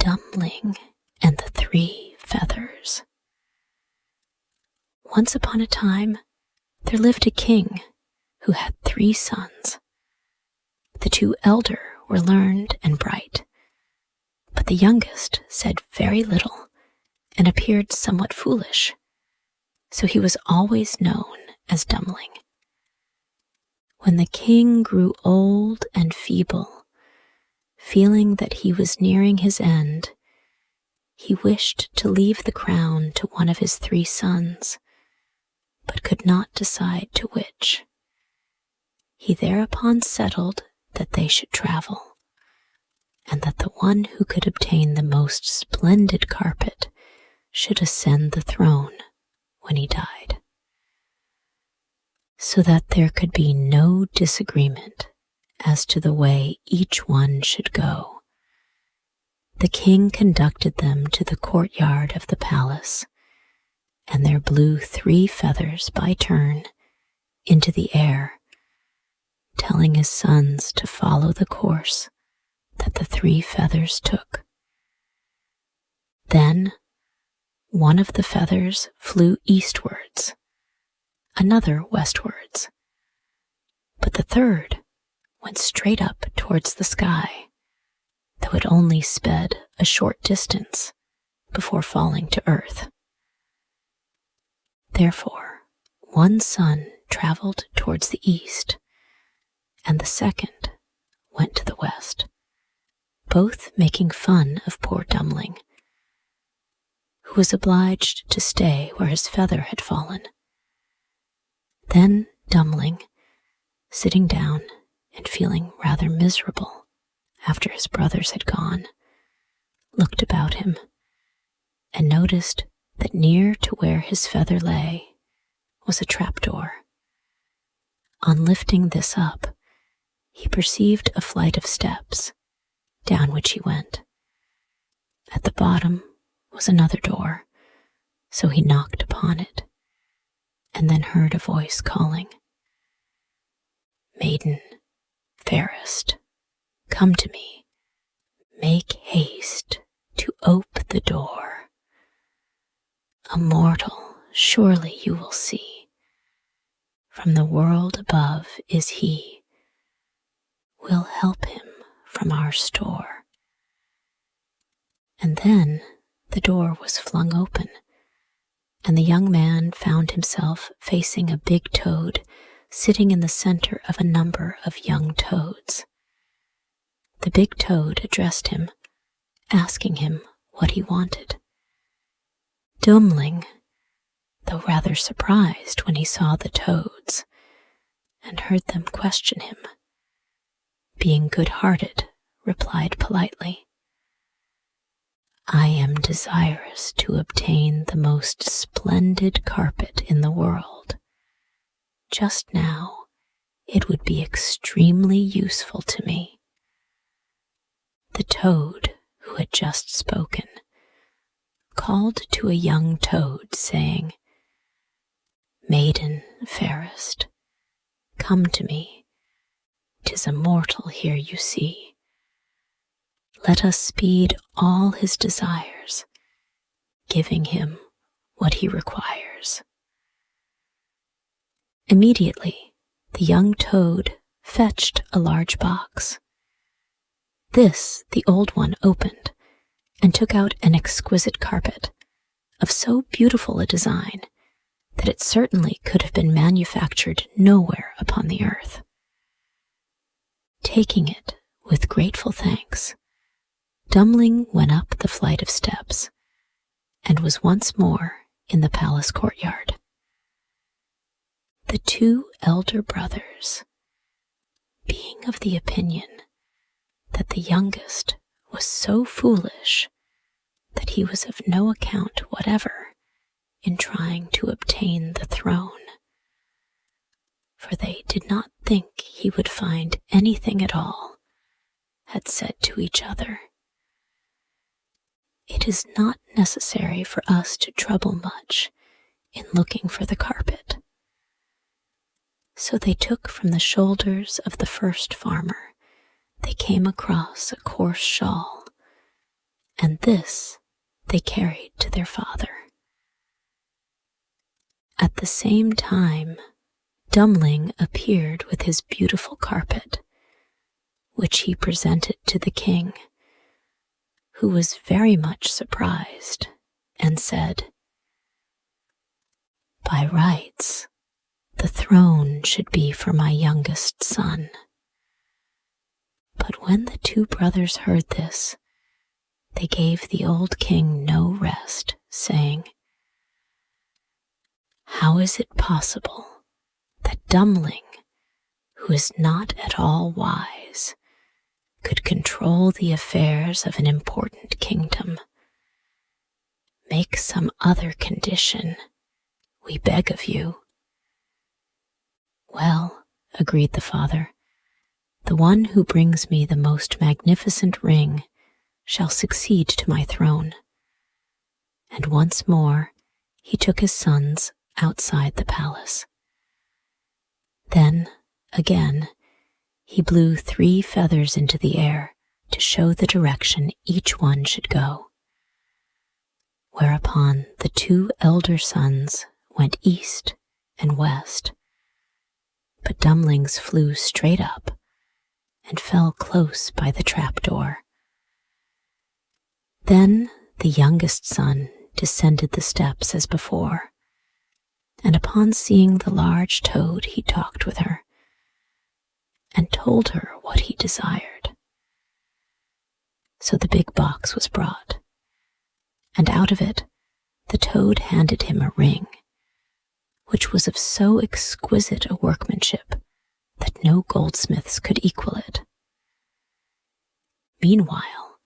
Dummling and the Three Feathers. Once upon a time, there lived a king who had 3 sons. The 2 elder were learned and bright, but the youngest said very little and appeared somewhat foolish, so he was always known as Dummling. When the king grew old and feeble, feeling that he was nearing his end, he wished to leave the crown to one of his 3 sons, but could not decide to which. He thereupon settled that they should travel, and that the one who could obtain the most splendid carpet should ascend the throne when he died, so that there could be no disagreement as to the way each one should go. The king conducted them to the courtyard of the palace, and there blew 3 feathers by turn into the air, telling his sons to follow the course that the 3 feathers took. Then one of the feathers flew eastwards, another westwards, but the third went straight up towards the sky, though it only sped a short distance before falling to earth. Therefore, one son traveled towards the east, and the second went to the west, both making fun of poor Dummling, who was obliged to stay where his feather had fallen. Then Dummling, sitting down and feeling rather miserable after his brothers had gone, looked about him and noticed that near to where his feather lay was a trapdoor. On lifting this up, he perceived a flight of steps, down which he went. At the bottom was another door, so he knocked upon it, and then heard a voice calling, "Maiden, fairest, come to me, make haste to ope the door. A mortal surely you will see, from the world above is he, we'll help him from our store." And then the door was flung open, and the young man found himself facing a big toad sitting in the center of a number of young toads. The big toad addressed him, asking him what he wanted. Dummling, though rather surprised when he saw the toads and heard them question him, being good-hearted, replied politely, "I am desirous to obtain the most splendid carpet in the world. Just now, it would be extremely useful to me." The toad, who had just spoken, called to a young toad, saying, "Maiden, fairest, come to me. 'Tis a mortal here you see. Let us speed all his desires, giving him what he requires." Immediately, the young toad fetched a large box. This the old one opened, and took out an exquisite carpet, of so beautiful a design that it certainly could have been manufactured nowhere upon the earth. Taking it with grateful thanks, Dummling went up the flight of steps, and was once more in the palace courtyard. The 2 elder brothers, being of the opinion that the youngest was so foolish that he was of no account whatever in trying to obtain the throne, for they did not think he would find anything at all, had said to each other, "It is not necessary for us to trouble much in looking for the carpet." So they took from the shoulders of the first farmer, they came across a coarse shawl, and this they carried to their father. At the same time, Dummling appeared with his beautiful carpet, which he presented to the king, who was very much surprised and said, "By rights, the throne should be for my youngest son." But when the two brothers heard this, they gave the old king no rest, saying, "How is it possible that Dummling, who is not at all wise, could control the affairs of an important kingdom? Make some other condition, we beg of you." "Well," agreed the father, "the one who brings me the most magnificent ring shall succeed to my throne." And once more he took his sons outside the palace. Then, again, he blew 3 feathers into the air to show the direction each one should go. Whereupon the 2 elder sons went east and west, but Dumbling's flew straight up and fell close by the trapdoor. Then the youngest son descended the steps as before, and upon seeing the large toad he talked with her, and told her what he desired. So the big box was brought, and out of it the toad handed him a ring, which was of so exquisite a workmanship that no goldsmiths could equal it. Meanwhile,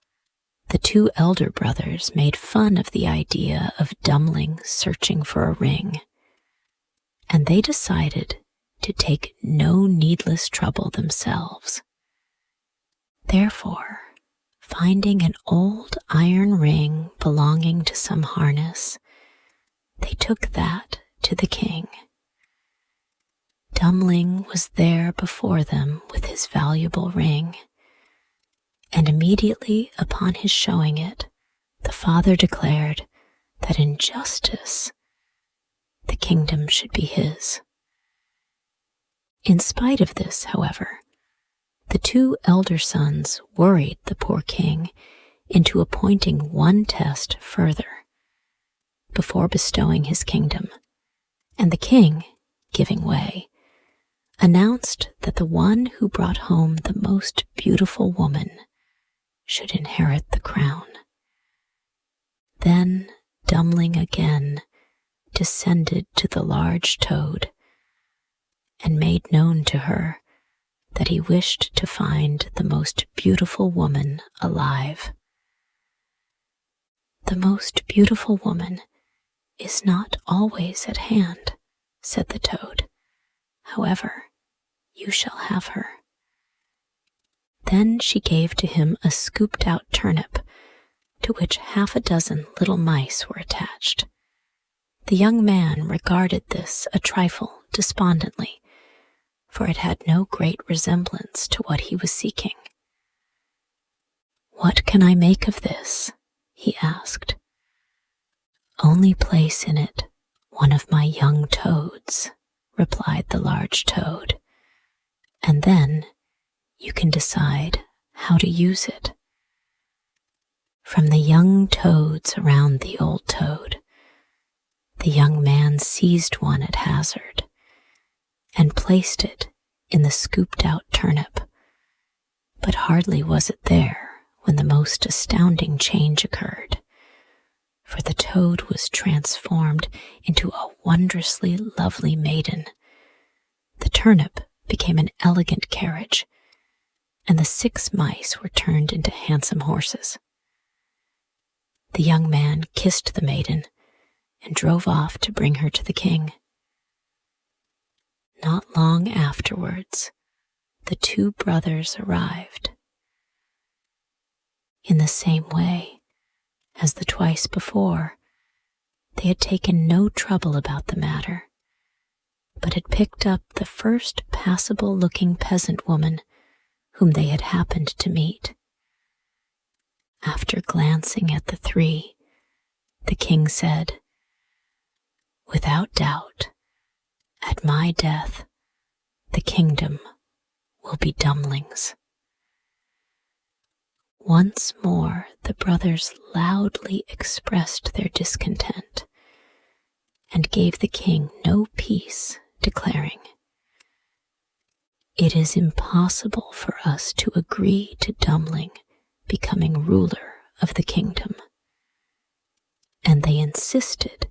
the 2 elder brothers made fun of the idea of Dummling searching for a ring, and they decided to take no needless trouble themselves. Therefore, finding an old iron ring belonging to some harness, they took that to the king. Dummling was there before them with his valuable ring, and immediately upon his showing it, the father declared that in justice the kingdom should be his. In spite of this, however, the 2 elder sons worried the poor king into appointing one test further before bestowing his kingdom, and the king, giving way, announced that the one who brought home the most beautiful woman should inherit the crown. Then Dummling again descended to the large toad and made known to her that he wished to find the most beautiful woman alive. "The most beautiful woman is not always at hand," said the toad. "However, you shall have her." Then she gave to him a scooped-out turnip, to which 6 little mice were attached. The young man regarded this a trifle despondently, for it had no great resemblance to what he was seeking. "What can I make of this?" he asked. "Only place in it one of my young toads," replied the large toad, "and then you can decide how to use it." From the young toads around the old toad, the young man seized one at hazard and placed it in the scooped-out turnip. But hardly was it there when the most astounding change occurred, for the toad was transformed into a wondrously lovely maiden. The turnip became an elegant carriage, and the 6 mice were turned into handsome horses. The young man kissed the maiden and drove off to bring her to the king. Not long afterwards, the 2 brothers arrived. In the same way as the twice before, they had taken no trouble about the matter, but had picked up the first passable-looking peasant woman whom they had happened to meet. After glancing at the three, the king said, "Without doubt, at my death, the kingdom will be Dummling's." Once more the brothers loudly expressed their discontent and gave the king no peace, declaring, "It is impossible for us to agree to Dummling becoming ruler of the kingdom." And they insisted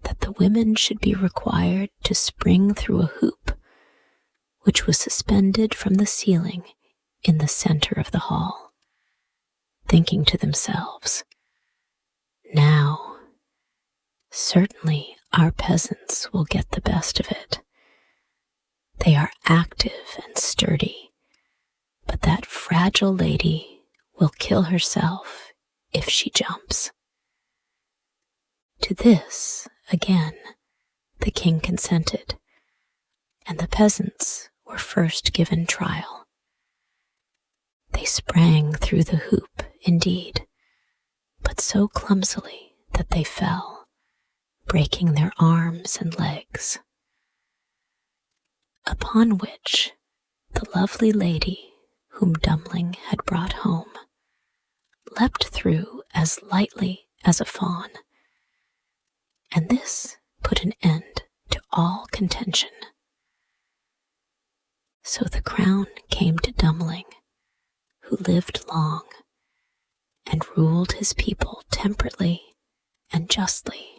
that the women should be required to spring through a hoop, which was suspended from the ceiling in the center of the hall, thinking to themselves, "Now, certainly our peasants will get the best of it. They are active and sturdy, but that fragile lady will kill herself if she jumps." To this, again, the king consented, and the peasants were first given trial. They sprang through the hoop, indeed, but so clumsily that they fell, breaking their arms and legs. Upon which the lovely lady whom Dummling had brought home leapt through as lightly as a fawn, and this put an end to all contention. So the crown came to Dummling, who lived long and ruled his people temperately and justly.